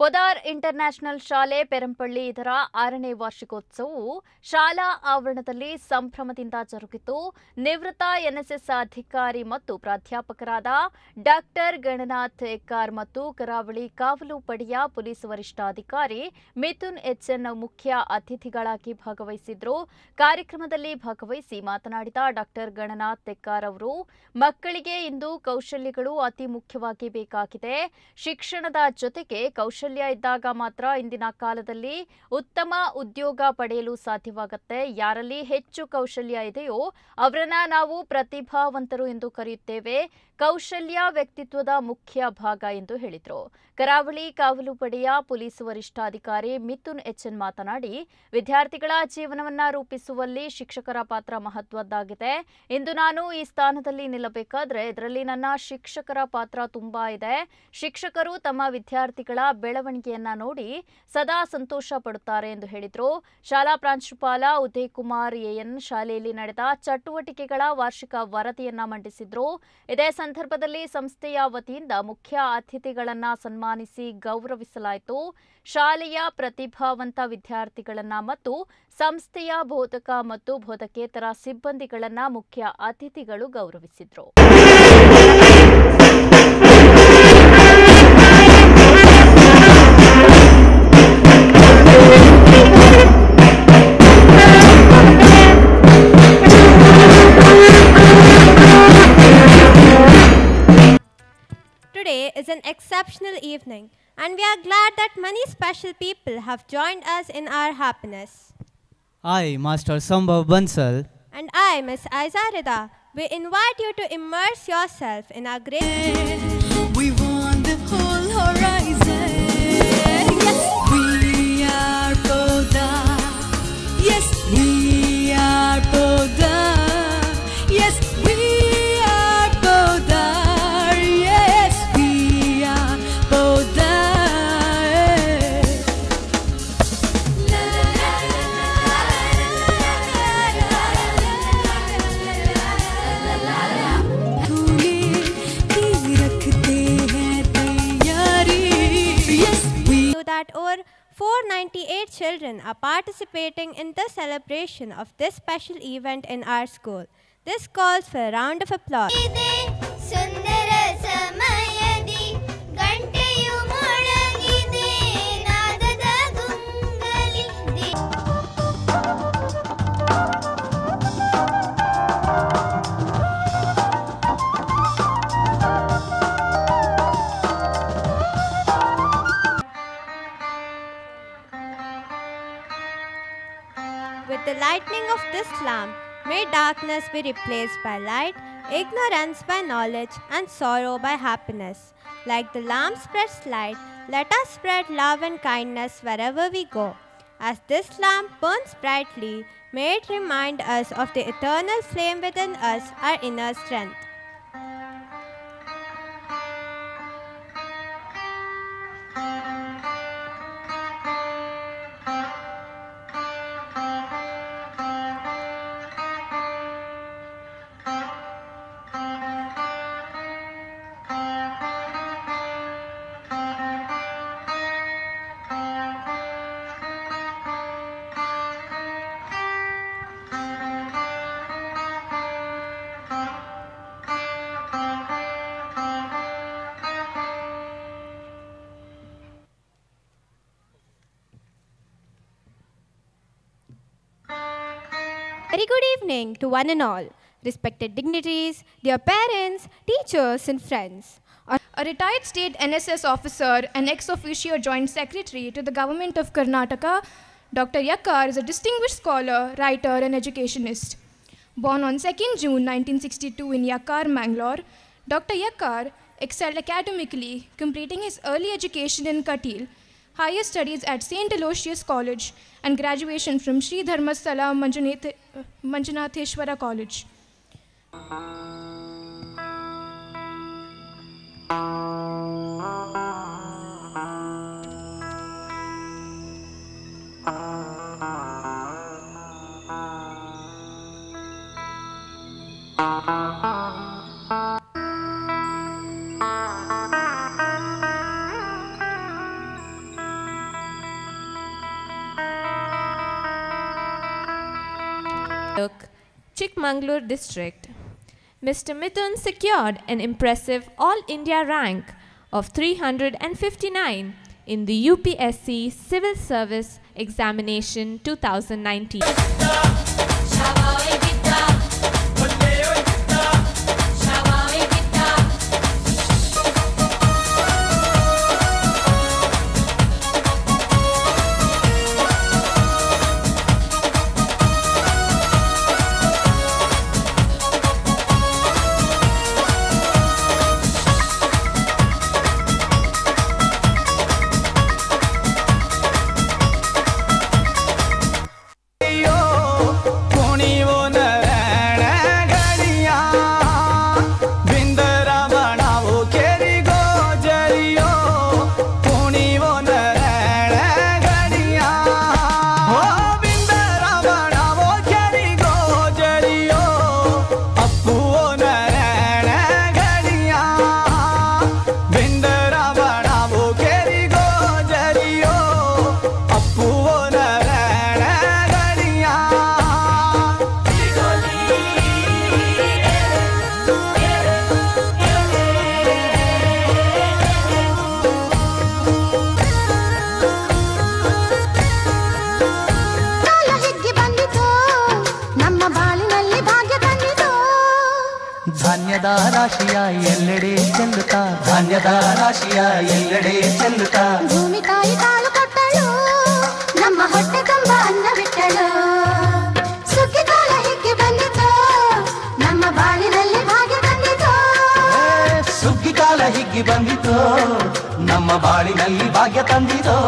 ಪೊದಾರ್ international ಶಾಲೆ ಪೆರಂಪಳ್ಳಿ ಇದರ 6ನೇ ವಾರ್ಷಿಕೋತ್ಸವವು ಶಾಲಾ ಆವರಣದಲ್ಲಿ ಸಂಭ್ರಮದಿಂದ ಜರುಗಿತು. ನಿವೃತ್ತ ಎನ್ಎಸ್ಎಸ್ ಅಧಿಕಾರಿ ಮತ್ತು ಪ್ರಾಧ್ಯಾಪಕರಾದ ಡಾಕ್ಟರ್ ಗಣನಾಥ್ ಎಕ್ಕಾರ್ ಮತ್ತು ಕರಾವಳಿ ಕಾವಲು ಪಡೆಯ ಪೊಲೀಸ್ ವರಿಷ್ಠಾಧಿಕಾರಿ ಮಿಥುನ್ ಎಚ್ಎನ್ ಮುಖ್ಯ ಅತಿಥಿಗಳಾಗಿ ಭಾಗವಹಿಸಿದ್ರು. ಕಾರ್ಯಕ್ರಮದಲ್ಲಿ ಭಾಗವಹಿಸಿ ಮಾತನಾಡಿದ ಡಾಕ್ಟರ್ ಗಣನಾಥ್ ಎಕ್ಕಾರ್ ಅವರು, ಮಕ್ಕಳಿಗೆ ಇಂದು ಕೌಶಲ್ಯಗಳು ಅತಿ ಮುಖ್ಯವಾಗಿ ಬೇಕಾಗಿದೆ. ಶಿಕ್ಷಣದ ಜೊತೆಗೆ ಕೌಶಲ್ಯ ಇದ್ದಾಗ ಮಾತ್ರ ಇಂದಿನ ಕಾಲದಲ್ಲಿ ಉತ್ತಮ ಉದ್ಯೋಗ ಪಡೆಯಲು ಸಾಧ್ಯವಾಗುತ್ತೆ. ಯಾರಲ್ಲಿ ಹೆಚ್ಚು ಕೌಶಲ್ಯ ಇದೆಯೋ ಅವರನ್ನ ನಾವು ಪ್ರತಿಭಾವಂತರು ಎಂದು ಕರೆಯುತ್ತೇವೆ. ಕೌಶಲ್ಯ ವ್ಯಕ್ತಿತ್ವದ ಮುಖ್ಯ ಭಾಗ ಎಂದು ಹೇಳಿದರು. ಕರಾವಳಿ ಕಾವಲು ಪಡೆಯ ಪೊಲೀಸ್ ವರಿಷ್ಠಾಧಿಕಾರಿ ಮಿಥುನ್ ಎಚ್ಎನ್ ಮಾತನಾಡಿ, ವಿದ್ಯಾರ್ಥಿಗಳ ಜೀವನವನ್ನ ರೂಪಿಸುವಲ್ಲಿ ಶಿಕ್ಷಕರ ಪಾತ್ರ ಮಹತ್ವದ್ದಾಗಿದೆ. ಇಂದು ನಾನು ಈ ಸ್ಥಾನದಲ್ಲಿ ನಿಲ್ಲಬೇಕಾದ್ರೆ ಇದರಲ್ಲಿ ನನ್ನ ಶಿಕ್ಷಕರ ಪಾತ್ರ ತುಂಬಾ ಇದೆ. ಶಿಕ್ಷಕರು ತಮ್ಮ ವಿದ್ಯಾರ್ಥಿಗಳ ಬೆಳವಣಿಗೆಯನ್ನ ನೋಡಿ ಸದಾ ಸಂತೋಷ ಪಡುತ್ತಾರೆ ಎಂದು ಹೇಳಿದರು. ಶಾಲಾ ಪ್ರಾಂಶುಪಾಲ ಉದಯ್ ಕುಮಾರ್ ಎಎನ್ ಶಾಲೆಯಲ್ಲಿ ನಡೆದ ಚಟುವಟಿಕೆಗಳ ವಾರ್ಷಿಕ ವರದಿಯನ್ನ ಮಂಡಿಸಿದ್ರು. ಇದೇ ಸಂದರ್ಭದಲ್ಲಿ ಸಂಸ್ಥೆಯ ವತಿಯಿಂದ ಮುಖ್ಯ ಅತಿಥಿಗಳನ್ನ ಸನ್ಮಾನಿಸಿ ಗೌರವಿಸಲಾಯಿತು. ಶಾಲೆಯ ಪ್ರತಿಭಾವಂತ ವಿದ್ಯಾರ್ಥಿಗಳನ್ನ ಮತ್ತು ಸಂಸ್ಥೆಯ ಬೋಧಕ ಮತ್ತು ಬೋಧಕೇತರ ಸಿಬ್ಬಂದಿಗಳನ್ನ ಮುಖ್ಯ ಅತಿಥಿಗಳು ಗೌರವಿಸಿದ್ರು. Today is an exceptional evening, and we are glad that many special people have joined us in our happiness. I, Master Sambhav Bansal, And I, Miss Aiza Rida, we invite you to immerse yourself in our great... We want the whole horizon. Yes, we are Podar. Yes, we are Podar. Yes, we are Podar. Yes, we are Podar. तूने की रखते हैं तैयारी. Yes, we So that over 498 children are participating in the celebration of this special event in our school. This calls for a round of applause. Sundara ಸಮಯದಿ ಗಂಟೆಯು ಮೊಳಗಿದೆ ನಾದದ ಗುಂಗಲಿ With the lightning of this lamp, may darkness be replaced by light, ignorance by knowledge, and sorrow by happiness. Like the lamp spreads light, let us spread love and kindness wherever we go. As this lamp burns brightly, may it remind us of the eternal flame within us, our inner strength. Very good evening to one and all, respected dignitaries, dear parents, teachers and friends. A retired state NSS officer and ex officio joint secretary to the government of Karnataka, Dr. Yakkar is a distinguished scholar, writer and educationist. Born on 2nd June 1962 in Yakkar, Mangalore, Dr. Yakkar excelled academically, completing his early education in Katil, higher studies at St. Aloysius College, and graduation from Sri Dharmasthala Manjunatheshwara College. Chikmagalur district. Mr. Mithun secured an impressive All India rank of 359 in the UPSC Civil Service Examination 2019. ಧಾನ್ಯದ ರಾಶಿಯ ಎಲ್ಲೆಡೆ ಚೆಲ್ಲುತ್ತಾ ಧಾನ್ಯದ ರಾಶಿಯ ಎಲ್ಲೆಡೆ ಚೆಲ್ಲುತ್ತಾ ಭೂಮಿ ತಾಯಿ ಕಾಲು ಕೊಟ್ಟಳು ನಮ್ಮ ಹೊಟ್ಟೆ ತುಂಬ ಅನ್ನ ಬಿಟ್ಟಳು ಸುಗ್ಗಿ ಕಾಲ ಹಿಗ್ಗಿ ಬಂದಿತು ನಮ್ಮ ಬಾಳಿನಲ್ಲಿ ಭಾಗ್ಯ ತಂದಿತು ಸುಗ್ಗಿ ಕಾಲ ಹಿಗ್ಗಿ ಬಂದಿತು ನಮ್ಮ ಬಾಳಿನಲ್ಲಿ ಭಾಗ್ಯ ತಂದಿತು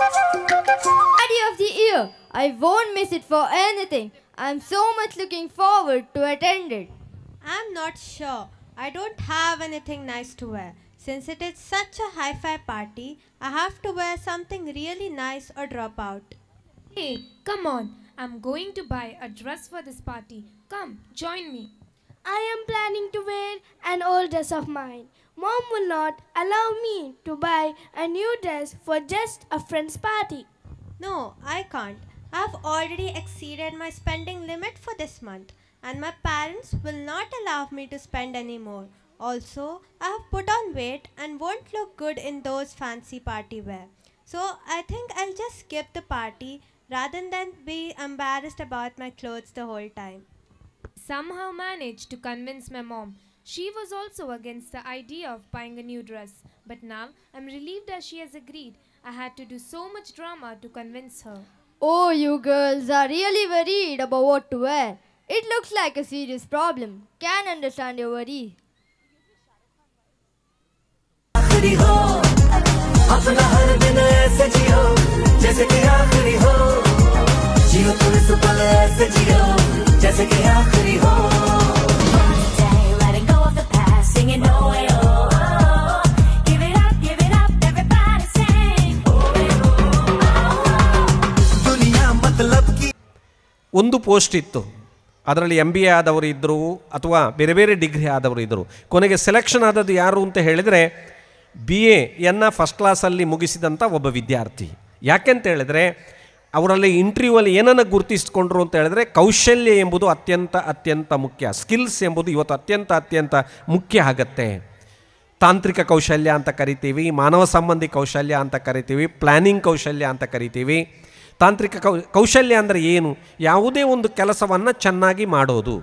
Party of the year. I won't miss it for anything. I'm so much looking forward to attend it. I'm not sure. I don't have anything nice to wear. Since it is such a hi-fi party, I have to wear something really nice or drop out. Hey, come on. I'm going to buy a dress for this party. Come, join me. I am planning to wear an old dress of mine. Mom will not allow me to buy a new dress for just a friend's party. No, I can't. I've already exceeded my spending limit for this month, and my parents will not allow me to spend any more. Also, I have put on weight and won't look good in those fancy party wear. So, I think I'll just skip the party rather than be embarrassed about my clothes the whole time. Somehow managed to convince my mom. She was also against the idea of buying a new dress, but now I'm relieved that she has agreed. I had to do so much drama to convince her. Oh, you girls are really worried about what to wear. It looks like a serious problem. Can't understand your worry. अपना हर दिन ऐसे जियो जैसे कि आखिरी हो जियो तुम इस पल ऐसे जियो जैसे कि आखिरी हो letting go of the past singing oh oh give it up everybody sing दुनिया मतलब की ಒಂದು ಪೋಸ್ಟ್ ಇತ್ತು ಅದರಲ್ಲಿ MBA ಆದವರು ಇದ್ದರು ಅಥವಾ ಬೇರೆ ಬೇರೆ ಡಿಗ್ರಿ ಆದವರು ಇದ್ದರು ಕೊನೆಗೆ ಸೆಲೆಕ್ಷನ್ ಆದದ್ದು ಯಾರು ಅಂತ ಹೇಳಿದರೆ BAಯನ್ನು ಫಸ್ಟ್ ಕ್ಲಾಸಲ್ಲಿ ಮುಗಿಸಿದಂಥ ಒಬ್ಬ ವಿದ್ಯಾರ್ಥಿ ಯಾಕೆಂತ ಹೇಳಿದರೆ ಅವರಲ್ಲಿ ಇಂಟರ್ವ್ಯೂವಲ್ಲಿ ಏನನ್ನು ಗುರುತಿಸ್ಕೊಂಡ್ರು ಅಂತ ಹೇಳಿದ್ರೆ ಕೌಶಲ್ಯ ಎಂಬುದು ಅತ್ಯಂತ ಮುಖ್ಯ ಸ್ಕಿಲ್ಸ್ ಎಂಬುದು ಇವತ್ತು ಅತ್ಯಂತ ಮುಖ್ಯ ಆಗುತ್ತೆ ತಾಂತ್ರಿಕ ಕೌಶಲ್ಯ ಅಂತ ಕರಿತೀವಿ ಮಾನವ ಸಂಬಂಧಿ ಕೌಶಲ್ಯ ಅಂತ ಕರಿತೀವಿ ಪ್ಲ್ಯಾನಿಂಗ್ ಕೌಶಲ್ಯ ಅಂತ ಕರಿತೀವಿ ತಾಂತ್ರಿಕ ಕೌಶಲ್ಯ ಅಂದರೆ ಏನು ಯಾವುದೇ ಒಂದು ಕೆಲಸವನ್ನು ಚೆನ್ನಾಗಿ ಮಾಡೋದು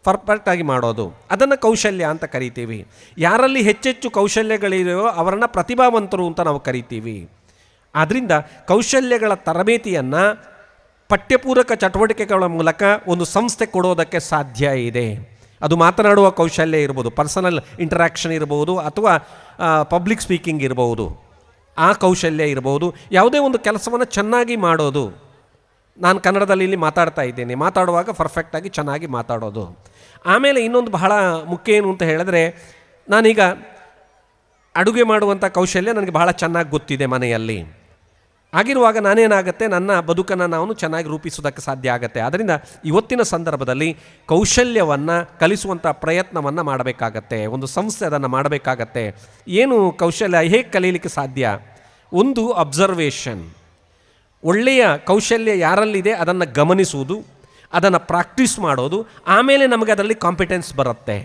ಪರ್ಫೆಕ್ಟಾಗಿ ಮಾಡೋದು ಅದನ್ನು ಕೌಶಲ್ಯ ಅಂತ ಕರಿತೀವಿ ಯಾರಲ್ಲಿ ಹೆಚ್ಚೆಚ್ಚು ಕೌಶಲ್ಯಗಳಿವೆಯೋ ಅವರನ್ನು ಪ್ರತಿಭಾವಂತರು ಅಂತ ನಾವು ಕರಿತೀವಿ ಆದ್ದರಿಂದ ಕೌಶಲ್ಯಗಳ ತರಬೇತಿಯನ್ನು ಪಠ್ಯಪೂರಕ ಚಟುವಟಿಕೆಗಳ ಮೂಲಕ ಒಂದು ಸಂಸ್ಥೆ ಕೊಡೋದಕ್ಕೆ ಸಾಧ್ಯ ಇದೆ ಅದು ಮಾತನಾಡುವ ಕೌಶಲ್ಯ ಇರ್ಬೋದು ಪರ್ಸನಲ್ ಇಂಟರಾಕ್ಷನ್ ಇರ್ಬೋದು ಅಥವಾ ಪಬ್ಲಿಕ್ ಸ್ಪೀಕಿಂಗ್ ಇರ್ಬೋದು ಆ ಕೌಶಲ್ಯ ಇರ್ಬೋದು ಯಾವುದೇ ಒಂದು ಕೆಲಸವನ್ನು ಚೆನ್ನಾಗಿ ಮಾಡೋದು ನಾನು ಕನ್ನಡದಲ್ಲಿ ಇಲ್ಲಿ ಮಾತಾಡ್ತಾ ಇದ್ದೇನೆ ಮಾತಾಡುವಾಗ ಪರ್ಫೆಕ್ಟಾಗಿ ಚೆನ್ನಾಗಿ ಮಾತಾಡೋದು ಆಮೇಲೆ ಇನ್ನೊಂದು ಬಹಳ ಮುಖ್ಯ ಏನು ಅಂತ ಹೇಳಿದ್ರೆ ನಾನೀಗ ಅಡುಗೆ ಮಾಡುವಂಥ ಕೌಶಲ್ಯ ನನಗೆ ಬಹಳ ಚೆನ್ನಾಗಿ ಗೊತ್ತಿದೆ ಮನೆಯಲ್ಲಿ ಆಗಿರುವಾಗ ನಾನೇನಾಗುತ್ತೆ ನನ್ನ ಬದುಕನ್ನು ನಾನು ಚೆನ್ನಾಗಿ ರೂಪಿಸೋದಕ್ಕೆ ಸಾಧ್ಯ ಆಗುತ್ತೆ ಆದ್ದರಿಂದ ಇವತ್ತಿನ ಸಂದರ್ಭದಲ್ಲಿ ಕೌಶಲ್ಯವನ್ನು ಕಲಿಸುವಂಥ ಪ್ರಯತ್ನವನ್ನು ಮಾಡಬೇಕಾಗತ್ತೆ ಒಂದು ಸಂಸ್ಥೆ ಅದನ್ನು ಮಾಡಬೇಕಾಗತ್ತೆ ಏನು ಕೌಶಲ್ಯ ಹೇಗೆ ಕಲೀಲಿಕ್ಕೆ ಸಾಧ್ಯ ಒಂದು ಅಬ್ಸರ್ವೇಷನ್, ಒಳ್ಳೆಯ ಕೌಶಲ್ಯ ಯಾರಲ್ಲಿದೆ ಅದನ್ನು ಗಮನಿಸುವುದು, ಅದನ್ನು ಪ್ರಾಕ್ಟೀಸ್ ಮಾಡೋದು, ಆಮೇಲೆ ನಮಗೆ ಅದರಲ್ಲಿ ಕಾಂಪಿಟೆನ್ಸ್ ಬರುತ್ತೆ.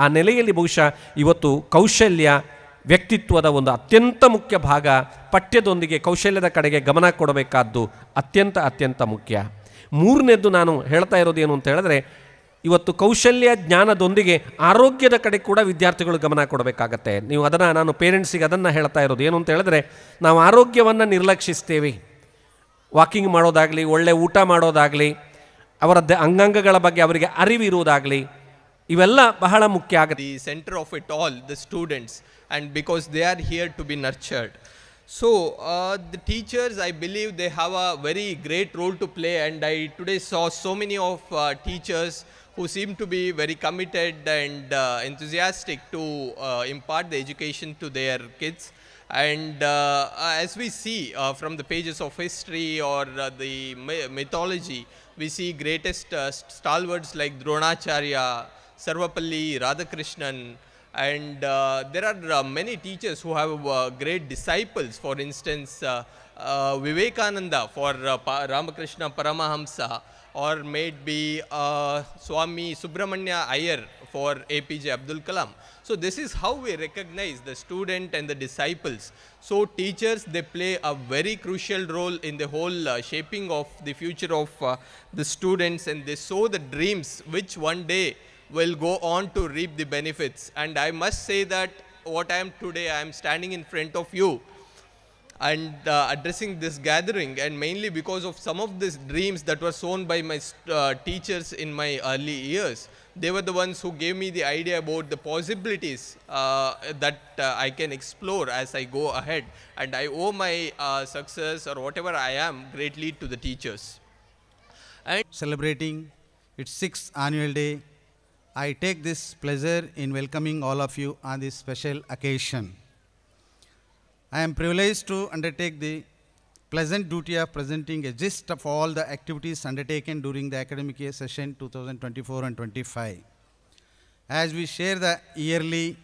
ಆ ನೆಲೆಯಲ್ಲಿ ಬಹುಶಃ ಇವತ್ತು ಕೌಶಲ್ಯ ವ್ಯಕ್ತಿತ್ವದ ಒಂದು ಅತ್ಯಂತ ಮುಖ್ಯ ಭಾಗ. ಪಠ್ಯದೊಂದಿಗೆ ಕೌಶಲ್ಯದ ಕಡೆಗೆ ಗಮನ ಕೊಡಬೇಕಾದ್ದು ಅತ್ಯಂತ ಮುಖ್ಯ. ಮೂರನೇದ್ದು ನಾನು ಹೇಳ್ತಾ ಇರೋದು ಏನು ಅಂತ ಹೇಳಿದ್ರೆ, ಇವತ್ತು ಕೌಶಲ್ಯ ಜ್ಞಾನದೊಂದಿಗೆ ಆರೋಗ್ಯದ ಕಡೆ ಕೂಡ ವಿದ್ಯಾರ್ಥಿಗಳು ಗಮನ ಕೊಡಬೇಕಾಗತ್ತೆ. ನೀವು ಅದನ್ನು, ನಾನು ಪೇರೆಂಟ್ಸಿಗೆ ಅದನ್ನು ಹೇಳ್ತಾ ಇರೋದು ಏನು ಅಂತ ಹೇಳಿದ್ರೆ, ನಾವು ಆರೋಗ್ಯವನ್ನು ನಿರ್ಲಕ್ಷಿಸ್ತೇವೆ. ವಾಕಿಂಗ್ ಮಾಡೋದಾಗಲಿ, ಒಳ್ಳೆ ಊಟ ಮಾಡೋದಾಗಲಿ, ಅವರ ಅಂಗಾಂಗಗಳ ಬಗ್ಗೆ ಅವರಿಗೆ ಅರಿವಿರುವುದಾಗಲಿ, ಇವೆಲ್ಲ ಬಹಳ ಮುಖ್ಯ ಆಗುತ್ತೆ. The center of it all, the students, and because they are here to be nurtured. So the teachers, I believe they have a very great role to play, and I today saw so many of teachers who seem to be very committed and enthusiastic to impart the education to their kids. And as we see from the pages of history or the mythology, we see greatest stalwarts like Dronacharya, Sarvapalli Radhakrishnan, and there are many teachers who have great disciples. For instance, Vivekananda for Ramakrishna Paramahamsa, or maybe Swami Subramanya Iyer for APJ Abdul Kalam. So this is how we recognize the student and the disciples. So teachers, they play a very crucial role in the whole shaping of the future of the students, and they sow the dreams which one day will go on to reap the benefits. And I must say that what I am today, I am standing in front of you and addressing this gathering, and mainly because of some of these dreams that were sown by my teachers in my early years. They were the ones who gave me the idea about the possibilities that I can explore as I go ahead, and I owe my success or whatever I am greatly to the teachers. And celebrating its 6th annual day, I take this pleasure in welcoming all of you on this special occasion. I am privileged to undertake the pleasant duty of presenting a gist of all the activities undertaken during the academic year session 2024 and 25. As we share the yearly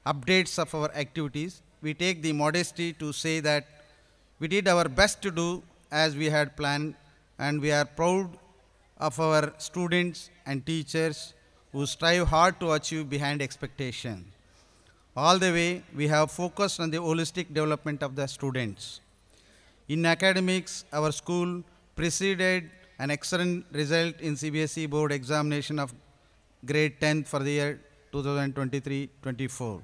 updates of our activities, we take the modesty to say that we did our best to do as we had planned, and we are proud of our students and teachers who strive hard to achieve behind expectation. All the way, we have focused on the holistic development of the students. In academics, our school preceded an excellent result in CBSE board examination of grade 10 for the year 2023-24.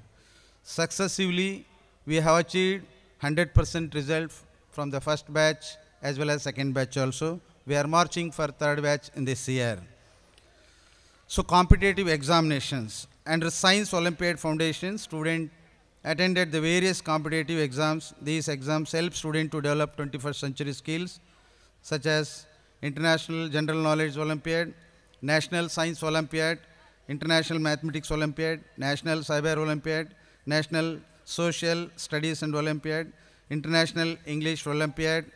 Successively, we have achieved 100% result from the first batch as well as second batch also. We are marching for third batch in this year. So competitive examinations. Under Science Olympiad Foundation, students attended the various competitive exams. These exams help students to develop 21st century skills such as International General Knowledge Olympiad, National Science Olympiad, International Mathematics Olympiad, National Cyber Olympiad, National Social Studies and Olympiad, International English Olympiad,